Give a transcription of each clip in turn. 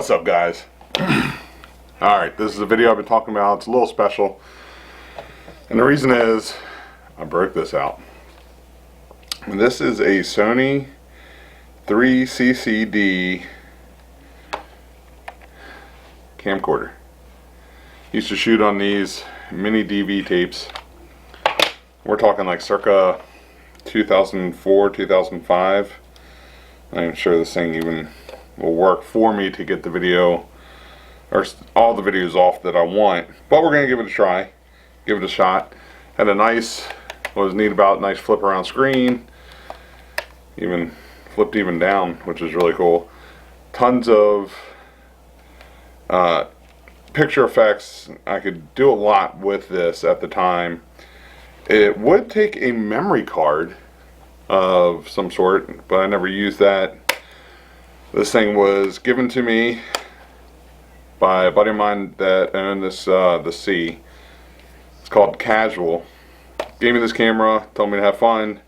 What's up, guys? Alright, this is a video I've been talking about. It's a little special. And the reason is, I broke this out. And this is a Sony 3CCD camcorder. Used to shoot on these mini DV tapes. We're talking like circa 2004, 2005. I'm not even sure this thing even will work for me to get the video or all the videos off that I want, but we're gonna give it a try, give it a shot. Had a nice, what was neat about, nice flip around screen, even flipped even down, which is really cool. Tons of picture effects. I could do a lot with this at the time. It would take a memory card of some sort, but I never used that. This thing was given to me by a buddy of mine that owned this the C. It's called Casual. Gave me this camera, told me to have fun,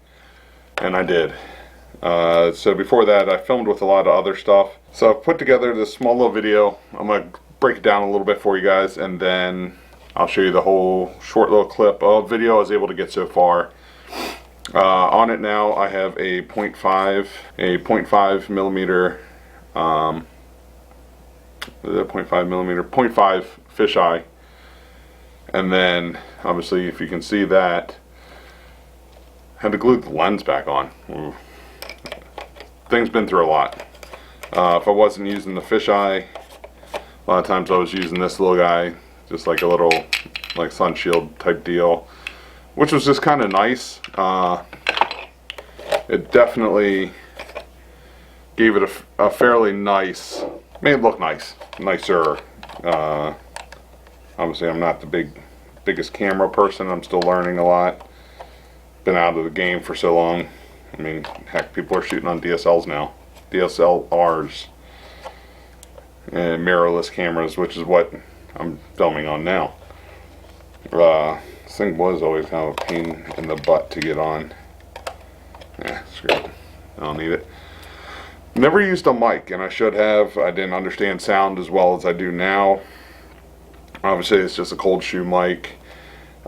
and I did. So before that, I filmed with a lot of other stuff. So I've put together this small little video. I'm gonna break it down a little bit for you guys, and then I'll show you the whole short little clip of video I was able to get so far. On it now, I have a 0.5 millimeter, 0.5 fisheye, and then obviously, if you can see that, I had to glue the lens back on. Ooh. Thing's been through a lot. If I wasn't using the fisheye, a lot of times I was using this little guy, just like a little like sun shield type deal, which was just kind of nice. It definitely gave it a fairly nice, made it look nice, nicer. Obviously I'm not the biggest camera person. I'm still learning a lot. Been out of the game for so long. I mean, heck, people are shooting on DSLs now, DSLRs, and mirrorless cameras, which is what I'm filming on now. This thing was always kind of a pain in the butt to get on. Screw it. I don't need it. Never used a mic, and I should have. I didn't understand sound as well as I do now. Obviously, it's just a cold shoe mic.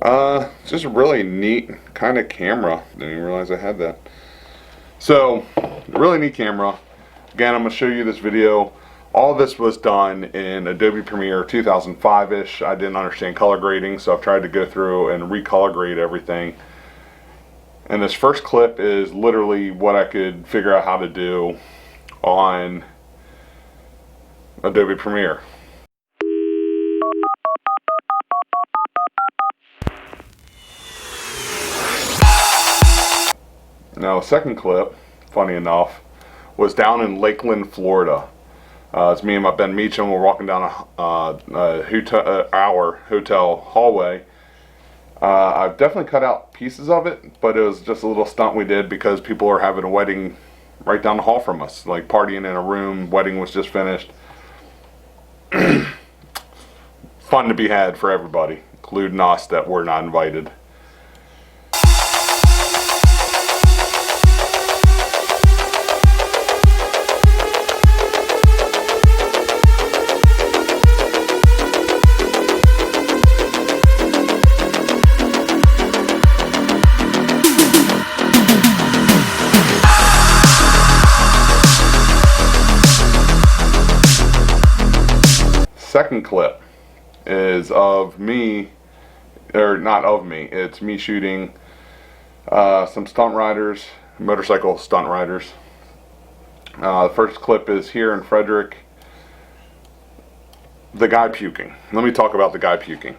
It's just a really neat kind of camera. Didn't even realize I had that. So, really neat camera. Again, I'm going to show you this video. All this was done in Adobe Premiere 2005-ish. I didn't understand color grading, so I've tried to go through and recolor grade everything. And this first clip is literally what I could figure out how to do on Adobe Premiere. Now, the second clip, funny enough, was down in Lakeland, Florida. It's me and my Ben Meacham. We're walking down our hotel hallway. I've definitely cut out pieces of it, but it was just a little stunt we did because people are having a wedding right down the hall from us, like partying in a room. Wedding was just finished. Fun to be had for everybody, including us that were not invited. Second clip is of me, or not of me, it's me shooting some stunt riders, motorcycle stunt riders. The first clip is here in Frederick. The guy puking. Let me talk about the guy puking.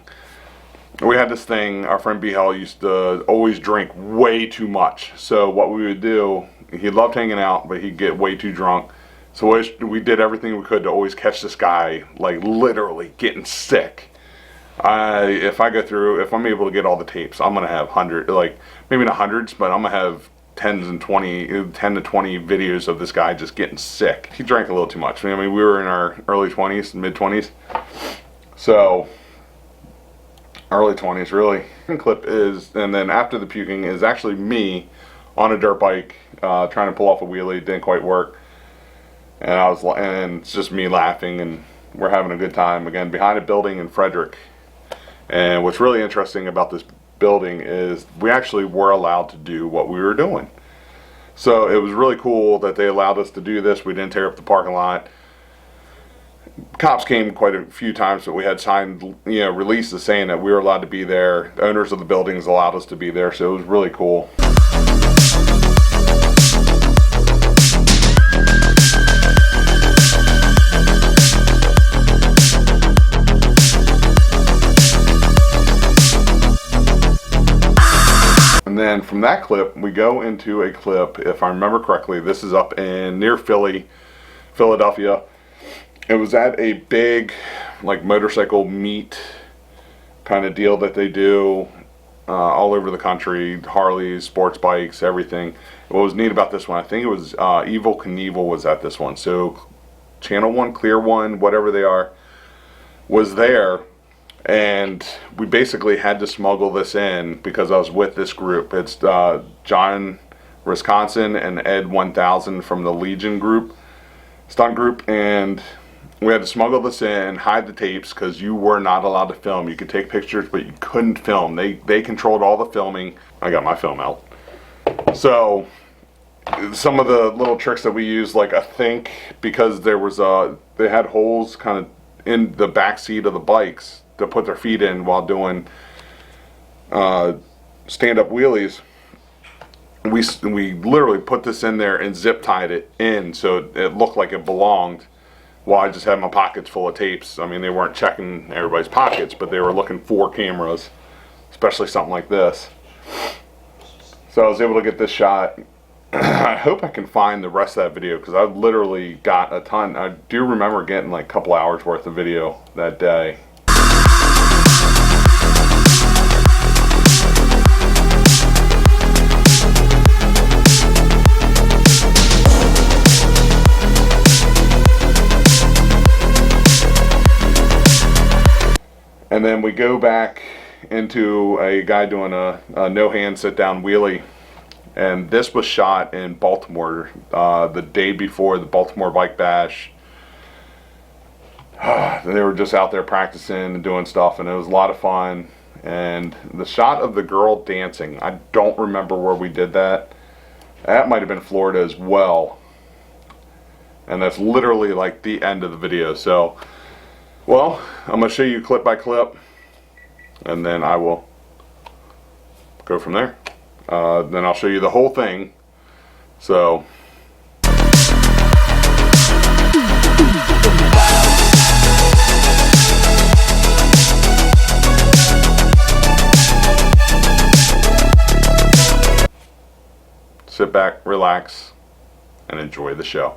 We had this thing, our friend B-Hell used to always drink way too much. So what we would do, he loved hanging out, but he'd get way too drunk. So we did everything we could to always catch this guy, like literally getting sick. If I'm able to get all the tapes, I'm gonna have like maybe not hundreds, but I'm gonna have 10 to 20 videos of this guy just getting sick. He drank a little too much. I mean, we were in our early 20s, mid 20s, so early 20s really. The clip is, and then after the puking is actually me on a dirt bike trying to pull off a wheelie. It didn't quite work. and it's just me laughing, and we're having a good time again behind a building in Frederick. And what's really interesting about this building is we actually were allowed to do what we were doing. So it was really cool that they allowed us to do this. We didn't tear up the parking lot. Cops came quite a few times, but we had signed, releases saying that we were allowed to be there. The owners of the buildings allowed us to be there, so it was really cool. And then from that clip, we go into a clip, if I remember correctly, this is up in near Philadelphia. It was at a big, like, motorcycle meet kind of deal that they do all over the country. Harleys, sports bikes, everything. What was neat about this one, I think it was Evel Knievel was at this one. So Channel 1, Clear 1, whatever they are, was there. And we basically had to smuggle this in because I was with this group. It's John Wisconsin and Ed 1000 from the Legion group, stunt group, and we had to smuggle this in, hide the tapes, because you were not allowed to film. You could take pictures, but you couldn't film. They controlled all the filming. I got my film out. So some of the little tricks that we used, like I think because there was they had holes kind of in the back seat of the bikes to put their feet in while doing stand-up wheelies. We literally put this in there and zip tied it in so it looked like it belonged. Well, I just had my pockets full of tapes. I mean, they weren't checking everybody's pockets, but they were looking for cameras, especially something like this. So I was able to get this shot. I hope I can find the rest of that video because I literally got a ton. I do remember getting like a couple hours worth of video that day. And then we go back into a guy doing a no-hand sit-down wheelie. And this was shot in Baltimore the day before the Baltimore Bike Bash. They were just out there practicing and doing stuff, and it was a lot of fun. And the shot of the girl dancing, I don't remember where we did that. That might have been Florida as well. And that's literally like the end of the video. So, well, I'm going to show you clip by clip, and then I will go from there. Then I'll show you the whole thing. So, sit back, relax, and enjoy the show.